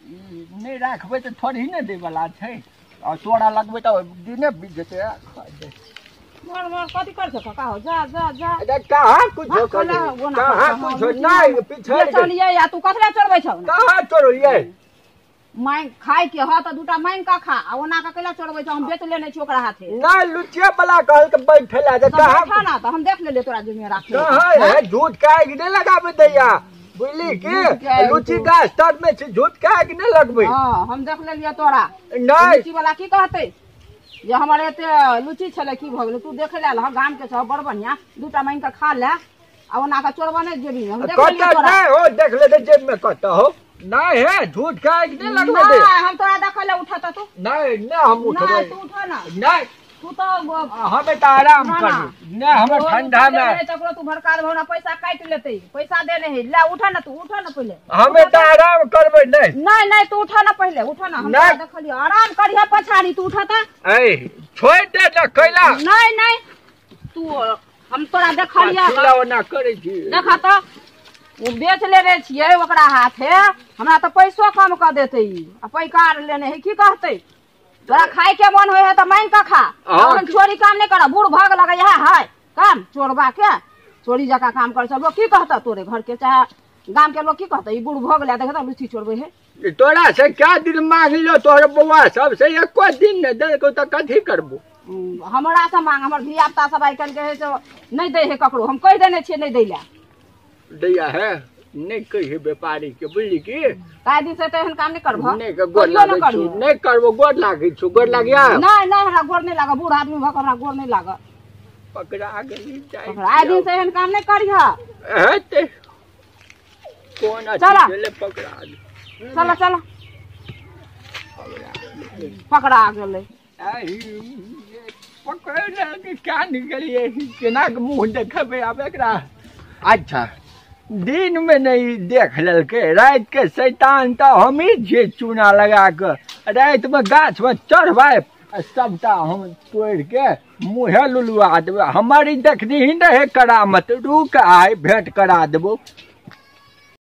नहीं रखबे तो थोड़ी ने दे वाला छै और तोड़ा लगबे तो दिने बीत जते मोर कथी कर छ का हो जा जा जा अरे कहां कुछ हो कहां कुछ नहीं पीछे चलिए या तू कथला चढ़बै छ कहां चढ़िए मांग खाए के ह त दुटा मांग का खा आ ओना का केला चढ़बै छ हम बेच लेने छी ओकरा हाथे नहीं लुचिया वाला कहल के बैठला जे कहां खाना त हम देख लेले तोरा जिम्मे राख कहां है झूठ काहे के नहीं लगाबे दैया बुझली की लुची का स्तर में झूठ काहे के नहीं लगबे हां हम देख लेलिए तोरा नहीं लुची वाला की कहते जे हमारे एते लुची छले की भ गेल तू देख ले ल गाम के छ बड़ बढ़िया दुटा मांग का खा ले आ ओना का चोरबा नहीं जेबी हम देख लेलिए तोरा नहीं हो देख ले जेब में कहता हो नहीं है झूठ काहे के नहीं लगबे दे हम तोरा देखले उठाता तू नहीं नहीं हम उठबे तू उठा ना नहीं तू तो हमें तो आराम कर नहीं हमें ठंडा में तकरो तू भड़कार भौना पैसा काट लेते पैसा देने है ले उठा ना तू उठा ना पहले हमें तो आराम करबे नहीं नहीं नहीं तू उठा ना पहले उठा ना हम देखलियो आराम करिया पछाड़ी तू उठाता ए छोड़ दे ना कैला नहीं नहीं तू हम तोरा देखलिया खिलाओ ना करे छी देखा तो वो बेच ले रे छिए ओकरा हाथे हमरा तो पैसो कम कर देते आ पैकार लेने है की कहते तोरा खाए के मन होय है त मांग का खा अपन चोरी काम नहीं कर बूढ़ भाग लगा है काम चोरबा के चोरी जका काम कर सब लोग की कहता तोरे घर के चाहे गांव के लोग की कहता ई बूढ़ भाग ले देखता लुची चोरबे है तोरा से क्या दिन मांग लो तोरे बउआ सब से एको दिन न दे को त कथी करबो हमरा से मांग हमर धियापुता सब आई कल के है जो नहीं दे है ककरो हम कह देने छिए नहीं दैला दैया है नहीं कही व्यापारी के बुझली की काहे दिन से तेहन काम नहीं करबो नहीं के गोड़ लागे छु नहीं करबो गोड़ लागे छु गोड़ लागिया नहीं नहीं हमरा गोड़ नहीं लागा बूढ़ आदमी भक हमरा गोड़ नहीं लागा पकड़ा गेली जाय पकड़ा दिन से एहन काम नहीं करिहा हेते कौन अच्छे ले पकड़ा चला चला पकड़ा गेले पकड़ के क्या निकलिए केना के मुंह देखबे अब एकरा अच्छा दिन में नहीं देख ललके रात के शैतान तो हम ही जे चूना लगा के रात में गाछ में चढ़वाए सबटा हम तोड़ के मुँहे लुलुआ देवे हमारी देखनी ही नहीं करामत रुक आए भेंट करा देबो